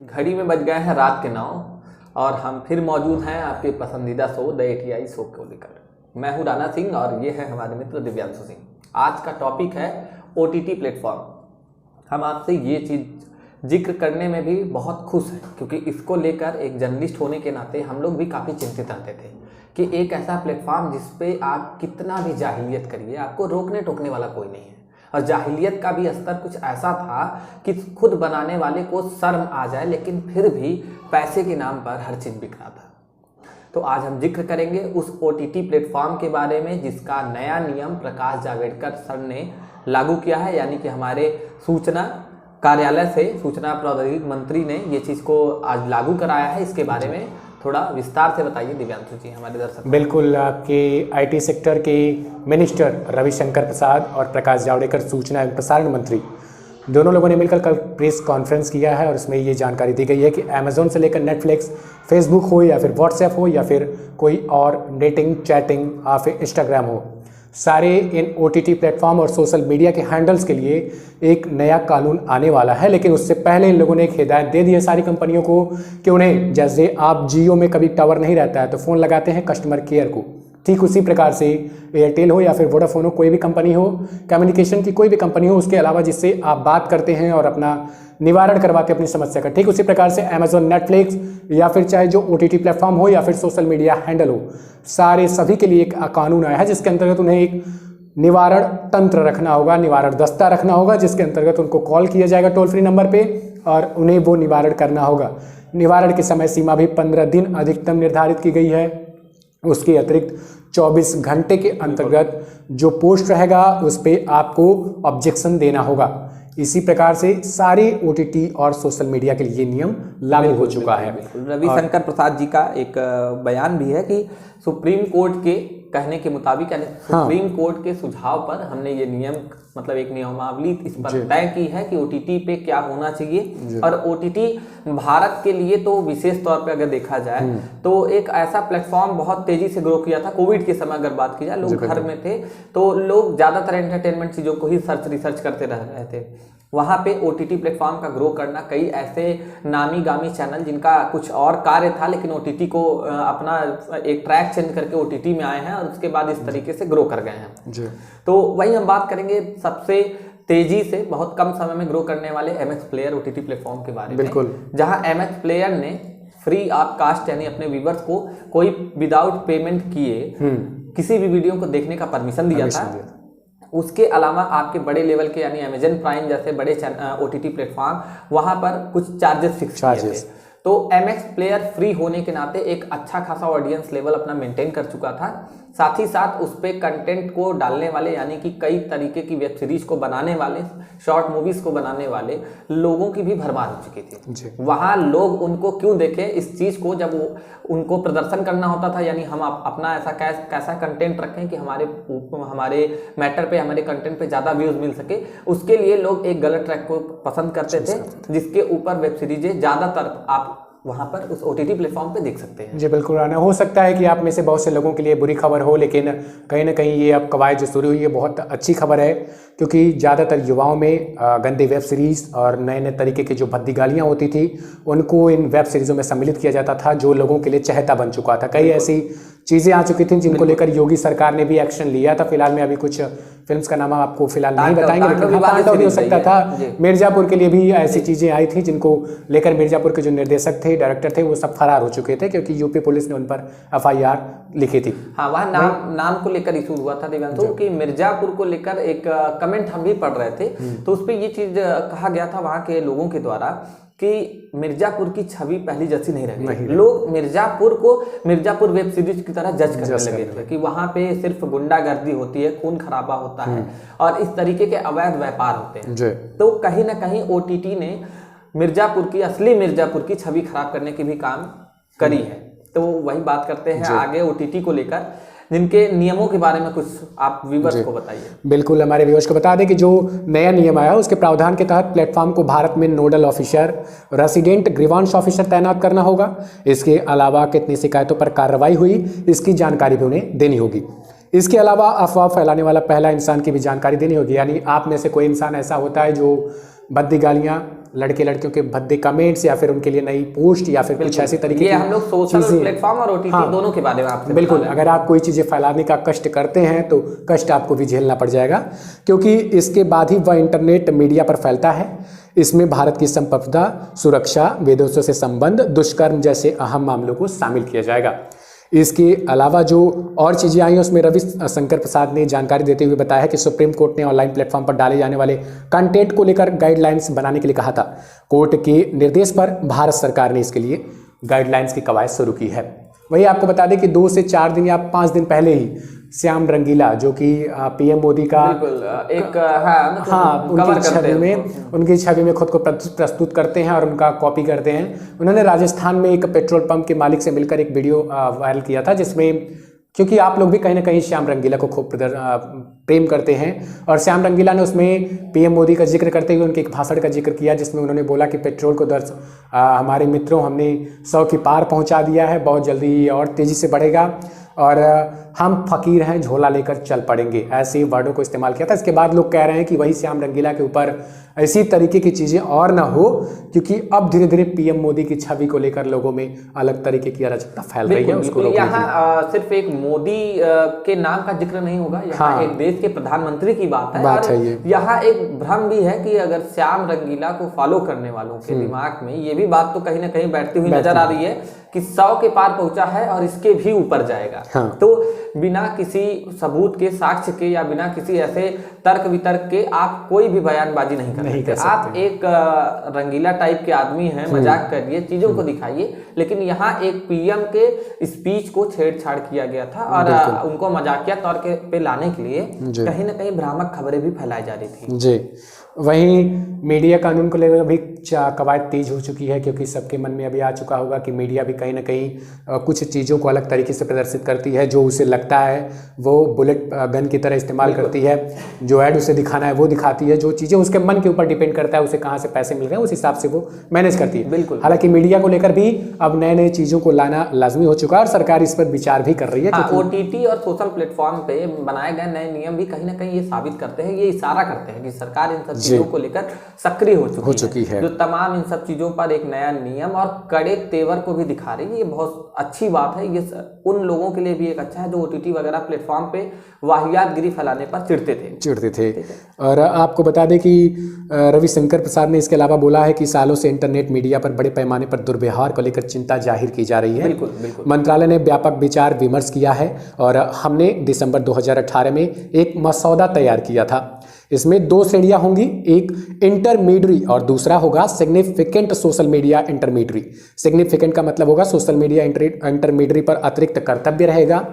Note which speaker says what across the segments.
Speaker 1: घड़ी में बज गए हैं रात के 9 और हम फिर मौजूद हैं आपके पसंदीदा शो द एटीआई शो को लेकर। मैं हूं राणा सिंह और ये है हमारे मित्र दिव्यांशु सिंह। आज का टॉपिक है ओटीटी प्लेटफॉर्म। हम आपसे ये चीज़ जिक्र करने में भी बहुत खुश हैं क्योंकि इसको लेकर एक जर्नलिस्ट होने के नाते हम लोग भी काफ़ी चिंतित रहते थे कि एक ऐसा प्लेटफॉर्म जिस पे आप कितना भी जाहिलियत करिए आपको रोकने टोकने वाला कोई नहीं है। और जाहिलियत का भी स्तर कुछ ऐसा था कि खुद बनाने वाले को शर्म आ जाए, लेकिन फिर भी पैसे के नाम पर हर चीज़ बिक रहा था। तो आज हम जिक्र करेंगे उस ओटीटी प्लेटफॉर्म के बारे में जिसका नया नियम प्रकाश जावड़ेकर सर ने लागू किया है, यानी कि हमारे सूचना कार्यालय से सूचना प्रौद्योगिकी मंत्री ने ये चीज़ को आज लागू कराया है। इसके बारे में थोड़ा विस्तार से बताइए दिव्यांशु जी हमारे दर्शक।
Speaker 2: बिल्कुल, आपके आईटी सेक्टर के मिनिस्टर रविशंकर प्रसाद और प्रकाश जावड़ेकर सूचना एवं प्रसारण मंत्री दोनों लोगों ने मिलकर कल प्रेस कॉन्फ्रेंस किया है और उसमें ये जानकारी दी गई है कि अमेज़ॉन से लेकर नेटफ्लिक्स, फेसबुक हो या फिर व्हाट्सएप हो या फिर कोई और डेटिंग चैटिंग या फिर इंस्टाग्राम हो, सारे इन ओटीटी प्लेटफॉर्म और सोशल मीडिया के हैंडल्स के लिए एक नया कानून आने वाला है। लेकिन उससे पहले इन लोगों ने एक हिदायत दे दी है सारी कंपनियों को कि उन्हें, जैसे आप जियो में कभी टावर नहीं रहता है तो फ़ोन लगाते हैं कस्टमर केयर को, ठीक उसी प्रकार से एयरटेल हो या फिर वोडाफोन हो, कोई भी कंपनी हो, कम्युनिकेशन की कोई भी कंपनी हो, उसके अलावा जिससे आप बात करते हैं और अपना निवारण करवाते हैं अपनी समस्या का, ठीक उसी प्रकार से अमेज़ॉन, नेटफ्लिक्स या फिर चाहे जो ओटीटी प्लेटफॉर्म हो या फिर सोशल मीडिया हैंडल हो, सारे सभी के लिए एक कानून आया है जिसके अंतर्गत उन्हें एक निवारण तंत्र रखना होगा, निवारण दस्ता रखना होगा, जिसके अंतर्गत उनको कॉल किया जाएगा टोल फ्री नंबर पे और उन्हें वो निवारण करना होगा। निवारण की समय सीमा भी 15 दिन अधिकतम निर्धारित की गई है। उसके अतिरिक्त 24 घंटे के अंतर्गत जो पोस्ट रहेगा उस पर आपको ऑब्जेक्शन देना होगा। इसी प्रकार से सारे ओटीटी और सोशल मीडिया के लिए नियम लागू हो चुका है।
Speaker 1: रविशंकर प्रसाद जी का एक बयान भी है कि सुप्रीम कोर्ट के कहने के मुताबिक, यानी सुप्रीम कोर्ट के सुझाव पर हमने ये नियम मतलब एक नियमावली इस पर तय की है कि ओटीटी पे क्या होना चाहिए। और ओटीटी भारत के लिए तो विशेष तौर पे अगर देखा जाए तो एक ऐसा प्लेटफॉर्म बहुत तेजी से ग्रो किया था। कोविड के समय अगर बात की जाए, लोग घर में थे तो लोग ज्यादातर एंटरटेनमेंट चीजों को ही रिसर्च करते रह रहे थे। वहाँ पे ओटीटी प्लेटफॉर्म का ग्रो करना, कई ऐसे नामी गामी चैनल जिनका कुछ और कार्य था लेकिन ओटीटी को अपना एक ट्रैक चेंज करके ओटीटी में आए हैं और उसके बाद इस तरीके से ग्रो कर गए हैं। तो वही हम बात करेंगे सबसे तेजी से बहुत कम समय में ग्रो करने वाले एमएक्स प्लेयर ओटीटी प्लेटफॉर्म के बारे में, जहां एमएक्स प्लेयर ने फ्री ऑफ कास्ट यानी अपने व्यूअर्स को कोई विदाउट पेमेंट किए किसी भी वीडियो को देखने का परमिशन दिया था। उसके अलावा आपके बड़े लेवल के यानी अमेजन प्राइम जैसे बड़े ओटीटी प्लेटफॉर्म वहां पर कुछ चार्जेस फिक्स किए थे। तो एमएक्स प्लेयर फ्री होने के नाते एक अच्छा खासा ऑडियंस लेवल अपना मेंटेन कर चुका था। साथ ही साथ उस पे कंटेंट को डालने वाले यानी कि कई तरीके की वेब सीरीज को बनाने वाले, शॉर्ट मूवीज को बनाने वाले लोगों की भी भरमार हो चुकी थी। वहाँ लोग उनको क्यों देखे इस चीज को, जब उनको प्रदर्शन करना होता था, यानी हम अपना ऐसा कैसा कंटेंट रखें कि हमारे मैटर पे, हमारे कंटेंट पे ज्यादा व्यूज मिल सके, उसके लिए लोग एक गलत ट्रैक को पसंद करते थे जिसके ऊपर वेब सीरीजें ज्यादातर आप वहाँ पर उस ओटीटी प्लेटफॉर्म पे देख सकते हैं।
Speaker 2: जी बिल्कुल राना, हो सकता है कि आप में से बहुत से लोगों के लिए बुरी खबर हो, लेकिन कहीं ना कहीं ये अब कवायद जो शुरू हुई है बहुत अच्छी खबर है, क्योंकि ज़्यादातर युवाओं में गंदे वेब सीरीज़ और नए नए तरीके की जो भद्दी गालियाँ होती थी उनको इन वेब सीरीज़ों में सम्मिलित किया जाता था, जो लोगों के लिए चहेता बन चुका था। कई ऐसी चीज़ें आ चुकी थी जिनको लेकर योगी सरकार ने भी एक्शन लिया था। फिलहाल में अभी कुछ फिल्म्स का नाम आपको फिलहाल नहीं बताएंगे, लेकिन तांडव भी हो सकता था। मिर्जापुर के लिए भी ऐसी चीज़ें आई थी जिनको लेकर मिर्जापुर के जो निर्देशक थे, डायरेक्टर थे, वो सब फरार हो चुके थे क्योंकि यूपी पुलिस ने उन पर एफआईआर लिखी थी।
Speaker 1: हाँ, वहाँ नाम को लेकर इशू हुआ था दिव्यांशु कि मिर्जापुर को लेकर एक कमेंट हम भी पढ़ रहे थे तो उस पर ये चीज कहा गया था वहाँ के लोगों के द्वारा कि मिर्जापुर की छवि पहली जैसी नहीं रह गई। लोग मिर्जापुर को मिर्जापुर वेब सीरीज की तरह जज करने लगे थे कि वहाँ पे सिर्फ गुंडागर्दी होती है, खून खराबा होता है और इस तरीके के अवैध व्यापार होते हैं। तो कहीं ना कहीं ओटीटी ने मिर्जापुर की, असली मिर्जापुर की छवि खराब करने की भी काम करी है। तो वही बात करते हैं आगे ओटीटी को लेकर, जिनके नियमों के बारे में कुछ आप व्यूअर्स को बताइए।
Speaker 2: बिल्कुल, हमारे व्यूअर्स को बता दें कि जो नया नियम आया उसके प्रावधान के तहत प्लेटफॉर्म को भारत में nodal officer, resident grievance officer तैनात करना होगा। इसके अलावा कितनी शिकायतों पर कार्रवाई हुई इसकी जानकारी भी उन्हें देनी होगी। इसके अलावा अफवाह फैलाने वाला पहला इंसान की भी जानकारी देनी होगी, यानी आप में से कोई इंसान ऐसा होता है जो भद्दी गालियाँ लड़के लड़कियों के भद्दे कमेंट्स या फिर उनके लिए नई पोस्ट या फिर कुछ ऐसी तरीके
Speaker 1: की हम लोग सोशल प्लेटफॉर्म और ओटीटी दोनों के बारे में आपसे
Speaker 2: बिल्कुल, अगर आप कोई चीज़ें फैलाने का कष्ट करते हैं तो कष्ट आपको भी झेलना पड़ जाएगा, क्योंकि इसके बाद ही वह इंटरनेट मीडिया पर फैलता है। इसमें भारत की संप्रभुता, सुरक्षा, विदेशों से संबंध, दुष्कर्म जैसे अहम मामलों को शामिल किया जाएगा। इसके अलावा जो और चीज़ें आई हैं उसमें रविशंकर प्रसाद ने जानकारी देते हुए बताया है कि सुप्रीम कोर्ट ने ऑनलाइन प्लेटफॉर्म पर डाले जाने वाले कंटेंट को लेकर गाइडलाइंस बनाने के लिए कहा था। कोर्ट के निर्देश पर भारत सरकार ने इसके लिए गाइडलाइंस की कवायद शुरू की है। वही आपको बता दें कि 2 से 4 दिन या 5 दिन पहले ही श्याम रंगीला, जो कि पीएम मोदी का
Speaker 1: एक
Speaker 2: उनकी छवि में खुद को प्रस्तुत करते हैं और उनका कॉपी करते हैं। उन्होंने राजस्थान में एक पेट्रोल पंप के मालिक से मिलकर एक वीडियो वायरल किया था, जिसमें क्योंकि आप लोग भी कहीं ना कहीं श्याम रंगीला को खूब प्रेम करते हैं, और श्याम रंगीला ने उसमें पीएम मोदी का जिक्र करते हुए उनके एक भाषण का जिक्र किया, जिसमें उन्होंने बोला कि पेट्रोल को दर हमारे मित्रों हमने 100 की पार पहुंचा दिया है, बहुत जल्दी ये और तेज़ी से बढ़ेगा और हम फकीर हैं, झोला लेकर चल पड़ेंगे, ऐसे वर्डों को इस्तेमाल किया था। इसके बाद लोग कह रहे हैं कि वही श्याम रंगीला के ऊपर ऐसी तरीके की चीज़ें और ना हो, क्योंकि अब धीरे धीरे पीएम मोदी की छवि को लेकर लोगों में अलग तरीके की अराजकता फैल रही है। उसको
Speaker 1: यहाँ सिर्फ एक मोदी के नाम का जिक्र नहीं होगा, यहाँ एक देश के प्रधानमंत्री की बात है। यहाँ एक भ्रम भी है कि अगर श्याम रंगीला को फॉलो करने वालों के दिमाग में ये भी बात तो कहीं ना कहीं बैठती हुई नजर आ रही है कि 100 के पार पहुंचा है और इसके भी ऊपर जाएगा। तो बिना किसी सबूत के, साक्ष्य के या बिना किसी ऐसे तर्क वितर्क के आप कोई भी बयानबाजी नहीं कर सकते। आप एक रंगीला टाइप के आदमी हैं, मजाक करिए, चीजों को दिखाइए, लेकिन यहाँ एक पीएम के स्पीच को छेड़छाड़ किया गया था और उनको मजाकिया तौर पे लाने के लिए कहीं ना कहीं भ्रामक खबरें भी फैलाई जा रही थी।
Speaker 2: जी, वहीं मीडिया कानून को लेकर भी कवायद तेज हो चुकी है, क्योंकि सबके मन में अभी आ चुका होगा कि मीडिया भी कहीं ना कहीं कुछ चीज़ों को अलग तरीके से प्रदर्शित करती है, जो उसे लगता है वो बुलेट गन की तरह इस्तेमाल करती है, जो ऐड उसे दिखाना है वो दिखाती है, जो चीज़ें उसके मन के ऊपर डिपेंड करता है, उसे कहाँ से पैसे मिल रहे हैं उस हिसाब से वो मैनेज करती है।
Speaker 1: बिल्कुल।
Speaker 2: हालांकि मीडिया को लेकर भी अब नए नए चीज़ों को लाना लाजमी हो चुका है और सरकार इस पर विचार भी कर रही है।
Speaker 1: ओटीटी और सोशल प्लेटफॉर्म पे बनाए गए नए नियम भी कहीं ना कहीं ये साबित करते हैं, ये इशारा करते हैं कि सरकार इन सब चीज़ों को लेकर सक्रिय हो चुकी है। जो तमाम इन सब चीजों पर एक नया नियम और कड़े तेवर को भी दिखा रही है, ये बहुत अच्छी बात है। ये उन लोगों के लिए भी एक अच्छा है जो ओटीटी वगैरह प्लेटफॉर्म पे वाहियातगिरी फैलाने पर चिढ़ते थे।
Speaker 2: और आपको बता दें कि रविशंकर प्रसाद ने इसके अलावा बोला है कि सालों से इंटरनेट मीडिया पर बड़े पैमाने पर दुर्व्यवहार को लेकर चिंता जाहिर की जा रही है।
Speaker 1: बिल्कुल।
Speaker 2: मंत्रालय ने व्यापक विचार विमर्श किया है और हमने दिसंबर 2018 में एक मसौदा तैयार किया था। इसमें 2 श्रेणियां होंगी, एक इंटरमीडिएट और दूसरा होगा significant social media intermediate. Significant का मतलब होगा सोशल मीडिया इंटरमीडिएट पर अतिरिक्त कर्तव्य रहेगा।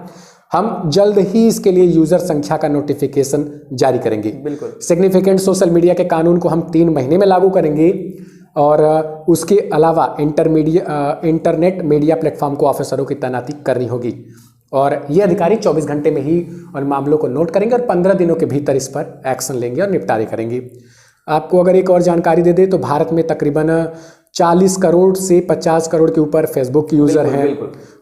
Speaker 2: हम जल्द ही इसके लिए यूजर संख्या का नोटिफिकेशन जारी करेंगे।
Speaker 1: बिल्कुल।
Speaker 2: सिग्निफिकेंट सोशल मीडिया के कानून को हम 3 महीने में लागू करेंगे और उसके अलावा इंटरनेट मीडिया प्लेटफॉर्म को ऑफिसरों की तैनाती करनी होगी और ये अधिकारी 24 घंटे में ही उन मामलों को नोट करेंगे और 15 दिनों के भीतर इस पर एक्शन लेंगे और निपटारे करेंगे। आपको अगर एक और जानकारी दे दें तो भारत में तकरीबन 40 करोड़ से 50 करोड़ के ऊपर फेसबुक के यूज़र हैं,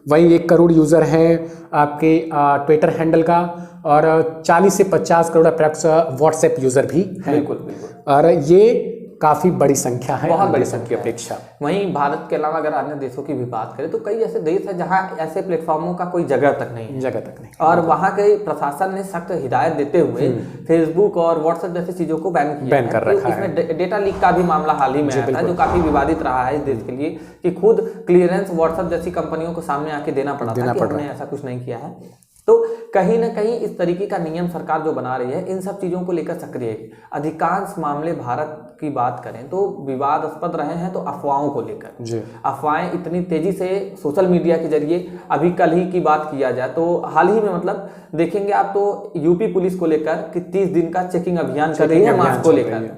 Speaker 2: वहीं 1 करोड़ यूज़र हैं आपके ट्विटर हैंडल का और 40 से 50 करोड़ अप्रैक्स व्हाट्सएप यूज़र भी हैं।
Speaker 1: बिल्कुल।
Speaker 2: और ये काफ़ी बड़ी संख्या है,
Speaker 1: बहुत बड़ी संख्या
Speaker 2: अपेक्षा।
Speaker 1: वहीं भारत के अलावा अगर अन्य देशों की भी बात करें तो कई ऐसे देश हैं जहां ऐसे प्लेटफॉर्मों का कोई जगह तक नहीं और वहां के प्रशासन ने सख्त हिदायत देते हुए फेसबुक और व्हाट्सएप जैसी चीजों को बैन कर रखा है। इसमें डेटा लीक का भी मामला हाल ही में आया था, जो काफी विवादित रहा है इस देश के लिए कि खुद क्लियरेंस व्हाट्सएप जैसी कंपनियों को सामने आके देना पड़ा था कि हमने ऐसा कुछ नहीं किया है। तो कहीं ना कहीं इस तरीके का नियम सरकार जो बना रही है इन सब चीज़ों को लेकर सक्रिय है। अधिकांश मामले भारत की बात करें तो विवादास्पद रहे हैं तो अफवाहों को लेकर। अफवाहें इतनी तेजी से सोशल मीडिया के जरिए, अभी कल ही की बात किया जाए तो हाल ही में मतलब देखेंगे आप तो यूपी पुलिस को लेकर कि 30 दिन का चेकिंग अभियान कर रही है मास्क को लेकर,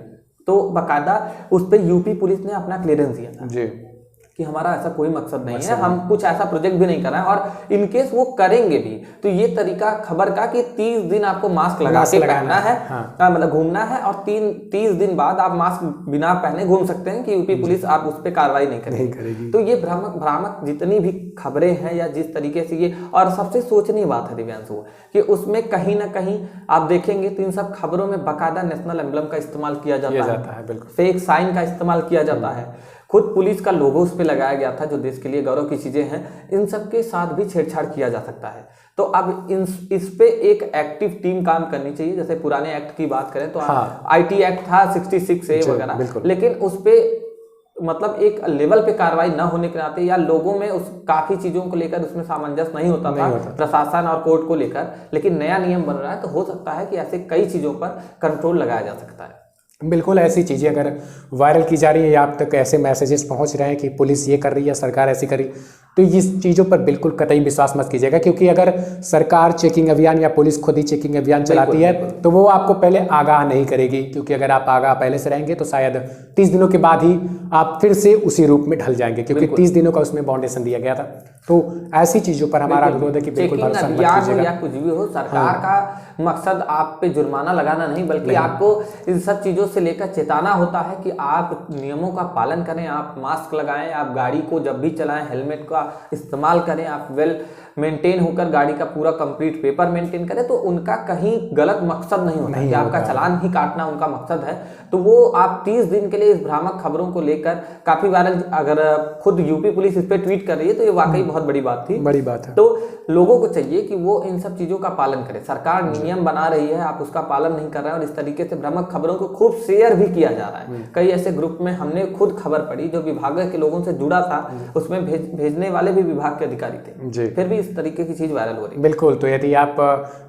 Speaker 1: तो बाकायदा उस पर यूपी पुलिस ने अपना क्लियरेंस दिया था। कि हमारा ऐसा कोई मकसद नहीं है, हम कुछ ऐसा प्रोजेक्ट भी नहीं कर रहे हैं, और इनकेस वो करेंगे भी तो ये तरीका खबर का कि 30 दिन आपको मास्क लगा के पहनना है, मतलब घूमना है, और 30 दिन बाद आप मास्क बिना पहने घूम सकते हैं कि यूपी पुलिस आप उस पर कार्रवाई नहीं करेगी। तो ये भ्रामक जितनी भी खबरें हैं या जिस तरीके से ये, और सबसे सोचनीय बात है दिव्यांशु कि उसमें कहीं ना कहीं आप देखेंगे तो इन सब खबरों में बाकायदा नेशनल एम्बलम का इस्तेमाल किया जाता है, बिल्कुल फेक साइन का इस्तेमाल किया जाता है, खुद पुलिस का लोगो उस पे लगाया गया था जो देश के लिए गौरव की चीजें हैं, इन सब के साथ भी छेड़छाड़ किया जा सकता है। तो अब इस पे एक एक्टिव टीम काम करनी चाहिए। जैसे पुराने एक्ट की बात करें तो IT एक्ट था 66A वगैरह, लेकिन उस पे मतलब एक लेवल पे कार्रवाई न होने के नाते या लोगों में उस काफी चीजों को लेकर उसमें सामंजस्य नहीं होता था प्रशासन और कोर्ट को लेकर, लेकिन नया नियम बन रहा है तो हो सकता है कि ऐसे कई चीजों पर कंट्रोल लगाया जा सकता है।
Speaker 2: बिल्कुल, ऐसी चीज़ें अगर वायरल की जा रही है या आप तक ऐसे मैसेजेस पहुंच रहे हैं कि पुलिस ये कर रही है, सरकार ऐसी कर रही, तो इस चीज़ों पर बिल्कुल कतई विश्वास मत कीजिएगा, क्योंकि अगर सरकार चेकिंग अभियान या पुलिस खुद ही चेकिंग अभियान चलाती है तो वो आपको पहले आगाह नहीं करेगी, क्योंकि अगर आप आगाह पहले से रहेंगे तो शायद 30 दिनों के बाद ही आप फिर से उसी रूप में ढल जाएंगे, क्योंकि 30 दिनों का उसमें बाउंडेशन दिया गया था। तो ऐसी चीज़ों पर हमारा अनुरोध है कि बिल्कुल भरोसा मत कीजिएगा।
Speaker 1: या कुछ भी हो, सरकार का मकसद आप पे जुर्माना लगाना नहीं, बल्कि आपको इन सब चीज़ों से लेकर चेताना होता है कि आप नियमों का पालन करें, आप मास्क लगाएं, आप गाड़ी को जब भी चलाएं हेलमेट का इस्तेमाल करें, आप वेल मेंटेन होकर गाड़ी का पूरा कंप्लीट पेपर मेंटेन करें। तो उनका कहीं गलत मकसद नहीं होता कि आपका चालान ही काटना उनका मकसद है। तो वो आप 30 दिन के लिए इस भ्रामक खबरों को लेकर काफी वायरल, अगर खुद यूपी पुलिस इस पे ट्वीट कर रही है तो ये वाकई बहुत बड़ी बात थी,
Speaker 2: बड़ी बात है।
Speaker 1: तो लोगों को चाहिए कि वो इन सब चीजों का पालन करें। सरकार नियम बना रही है, आप उसका पालन नहीं कर रहे हैं, और इस तरीके से भ्रामक खबरों को खूब शेयर भी किया जा रहा है। कई ऐसे ग्रुप में हमने खुद खबर पढ़ी जो विभाग के लोगों से जुड़ा था, उसमें भेजने वाले भी विभाग के अधिकारी थे, फिर भी इस तरीके की चीज वायरल हो रही है।
Speaker 2: बिल्कुल, तो यदि आप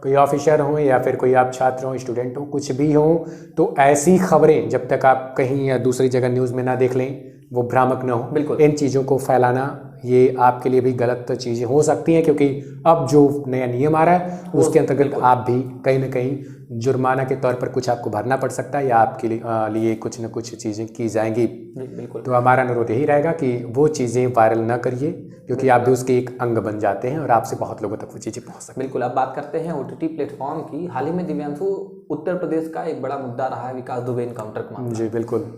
Speaker 2: कोई ऑफिसर हो या फिर कोई आप छात्र हो, स्टूडेंट हो, कुछ भी हो, तो ऐसी खबरें जब तक आप कहीं या दूसरी जगह न्यूज़ में ना देख लें, वो भ्रामक न हो।
Speaker 1: बिल्कुल,
Speaker 2: इन चीज़ों को फैलाना ये आपके लिए भी गलत चीज़ें हो सकती हैं, क्योंकि अब जो नया नियम आ रहा है उसके अंतर्गत आप भी कहीं ना कहीं जुर्माना के तौर पर कुछ आपको भरना पड़ सकता है, या आपके लिए कुछ न कुछ चीज़ें की जाएंगी।
Speaker 1: बिल्कुल,
Speaker 2: तो हमारा अनुरोध यही रहेगा कि वो चीज़ें वायरल ना करिए, क्योंकि आप भी उसके एक अंग बन जाते हैं और आपसे बहुत लोगों तक वो चीज़ें पहुँच सकती हैं।
Speaker 1: बिल्कुल, अब बात करते हैं OTT प्लेटफॉर्म की। हाल ही में दिव्यांशु, उत्तर प्रदेश का एक बड़ा मुद्दा रहा है विकास दुबे इनकाउंटर का मामला।
Speaker 2: जी बिल्कुल,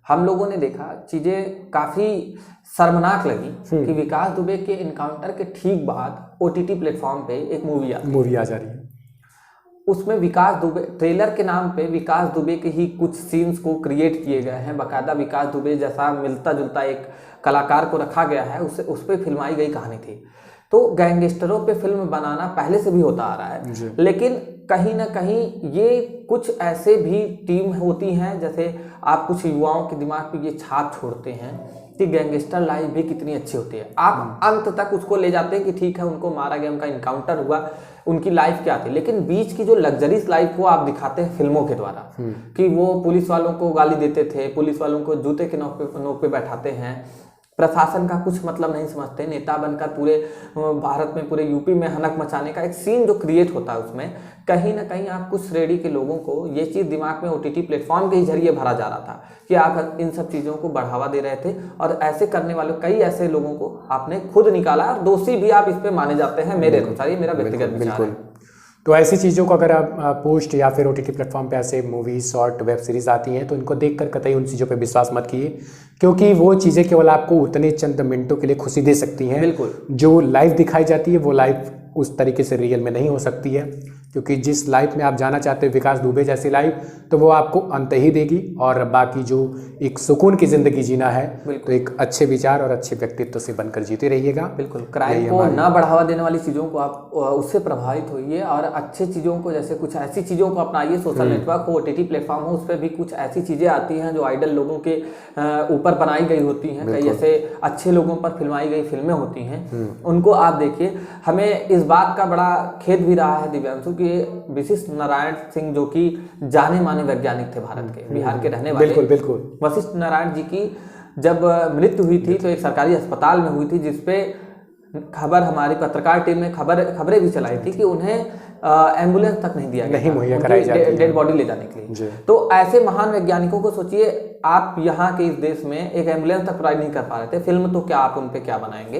Speaker 1: हम लोगों ने देखा चीजें काफी शर्मनाक लगी कि विकास दुबे के इनकाउंटर के ठीक बाद OTT प्लेटफॉर्म पे एक मूवी
Speaker 2: आ जा रही है।
Speaker 1: उसमें विकास दुबे, ट्रेलर के नाम पे विकास दुबे के ही कुछ सीन्स को क्रिएट किए गए हैं, बाकायदा विकास दुबे जैसा मिलता जुलता एक कलाकार को रखा गया है, उस पर फिल्माई गई कहानी थी। तो गैंगस्टरों पे फिल्म बनाना पहले से भी होता आ रहा है, लेकिन कहीं ना कहीं ये कुछ ऐसे भी टीम होती हैं, जैसे आप कुछ युवाओं के दिमाग पे ये छाप छोड़ते हैं कि गैंगस्टर लाइफ भी कितनी अच्छी होती है। आप अंत तक उसको ले जाते हैं कि ठीक है उनको मारा गया, उनका इनकाउंटर हुआ, उनकी लाइफ क्या थी, लेकिन बीच की जो लग्जरीज लाइफ को आप दिखाते हैं फिल्मों के द्वारा कि वो पुलिस वालों को गाली देते थे, पुलिस वालों को जूते के नोक पे बैठाते हैं, प्रशासन का कुछ मतलब नहीं समझते, नेता बनकर पूरे भारत में, पूरे यूपी में हनक मचाने का एक सीन जो क्रिएट होता है, उसमें कहीं ना कहीं आप कुछ श्रेणी के लोगों को ये चीज़ दिमाग में OTT प्लेटफॉर्म के ही जरिए भरा जा रहा था कि आप इन सब चीज़ों को बढ़ावा दे रहे थे, और ऐसे करने वाले कई ऐसे लोगों को आपने खुद निकाला, और दोषी भी आप इस पे माने जाते हैं मेरे अनुसार, ये मेरा व्यक्तिगत विचार है।
Speaker 2: तो ऐसी चीज़ों को अगर आप पोस्ट या फिर OTT प्लेटफॉर्म पे ऐसे मूवीज, शॉर्ट, वेब सीरीज आती हैं तो इनको देखकर कतई उन चीज़ों पे विश्वास मत कीजिए, क्योंकि वो चीज़ें केवल आपको उतने चंद मिनटों के लिए खुशी दे सकती हैं।
Speaker 1: बिल्कुल,
Speaker 2: जो लाइव दिखाई जाती है वो लाइव उस तरीके से रियल में नहीं हो सकती है, क्योंकि जिस लाइफ में आप जाना चाहते हो विकास दुबे जैसी लाइफ, तो वो आपको अंत ही देगी, और बाकी जो एक सुकून की ज़िंदगी जीना है तो एक अच्छे विचार और अच्छे व्यक्तित्व से बनकर जीते रहिएगा।
Speaker 1: बिल्कुल, क्राइम को ना बढ़ावा देने वाली चीज़ों को आप उससे प्रभावित होइए, और अच्छे चीज़ों को, जैसे कुछ ऐसी चीज़ों को अपनाइए। सोशल नेटवर्क हो, OTT प्लेटफॉर्म हो, उस पर भी कुछ ऐसी चीज़ें आती हैं जो आइडल लोगों के ऊपर बनाई गई होती हैं, कई ऐसे अच्छे लोगों पर फिल्माई गई फिल्में होती हैं, उनको आप देखिए। हमें इस बात का बड़ा खेद भी रहा है दिव्यांशु कि वशिष्ठ नारायण सिंह, जो कि जाने माने वैज्ञानिक थे भारत के, बिहार के रहने वाले,
Speaker 2: बिल्कुल
Speaker 1: वशिष्ठ नारायण जी की जब मृत्यु हुई थी तो एक सरकारी अस्पताल में हुई थी, जिसपे खबर हमारी पत्रकार टीम ने खबरें भी चलाई थी कि उन्हें एम्बुलेंस तक नहीं दिया गया,
Speaker 2: नहीं मुहैया कराई जाती है
Speaker 1: डेड बॉडी ले जाने के लिए। तो ऐसे महान वैज्ञानिकों को सोचिए, आप यहाँ के इस देश में एक एम्बुलेंस तक प्रोवाइड नहीं कर पा रहे थे, फिल्म तो क्या आप उन पे क्या बनाएंगे।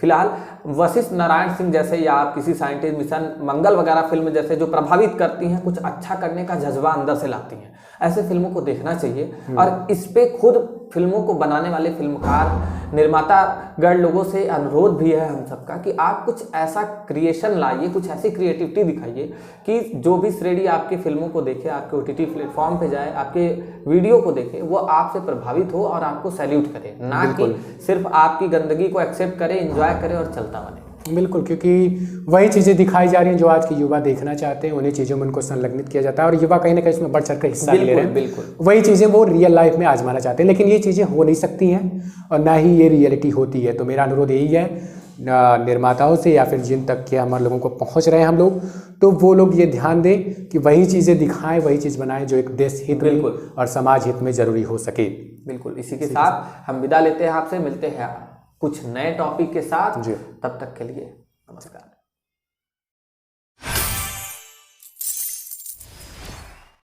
Speaker 1: फिलहाल वशिष्ठ नारायण सिंह जैसे या आप किसी साइंटिस्ट मिशन मंगल वगैरह फिल्म जैसे जो प्रभावित करती हैं, कुछ अच्छा करने का जज्बा अंदर से लाती हैं, ऐसे फिल्मों को देखना चाहिए। और इस पे खुद फिल्मों को बनाने वाले फिल्मकार निर्माता गण लोगों से अनुरोध भी है हम सबका कि आप कुछ ऐसा क्रिएशन लाइए, कुछ ऐसी क्रिएटिविटी दिखाइए कि जो भी श्रेणी आपकी फिल्मों को देखे, आपके OTT प्लेटफॉर्म पे जाए, आपके वीडियो को देखे, वो आपसे प्रभावित हो और आपको सैल्यूट करे, ना कि सिर्फ आपकी गंदगी को एक्सेप्ट करे, एंजॉय करे और चलता बने।
Speaker 2: बिल्कुल, क्योंकि वही चीज़ें दिखाई जा रही हैं जो आज के युवा देखना चाहते हैं, उन्हीं चीज़ों में उनको संलग्नित किया जाता है और युवा कहीं ना कहीं इसमें बढ़ चढ़ कर हिस्सा ले रहे हैं।
Speaker 1: बिल्कुल
Speaker 2: वही चीज़ें वो रियल लाइफ में आजमाना चाहते हैं, लेकिन ये चीज़ें हो नहीं सकती हैं और ना ही ये रियलिटी होती है। तो मेरा अनुरोध यही है निर्माताओं से या फिर जिन तक के हमारे लोगों को पहुँच रहे हैं हम लोग, तो वो लोग ये ध्यान दें कि वही चीज़ें दिखाएं, वही चीज़ बनाएं जो एक देश हित में और समाज हित में ज़रूरी हो सके।
Speaker 1: बिल्कुल, इसी के साथ हम विदा लेते हैं आपसे, मिलते हैं कुछ नए टॉपिक के साथ। तब तक के लिए नमस्कार।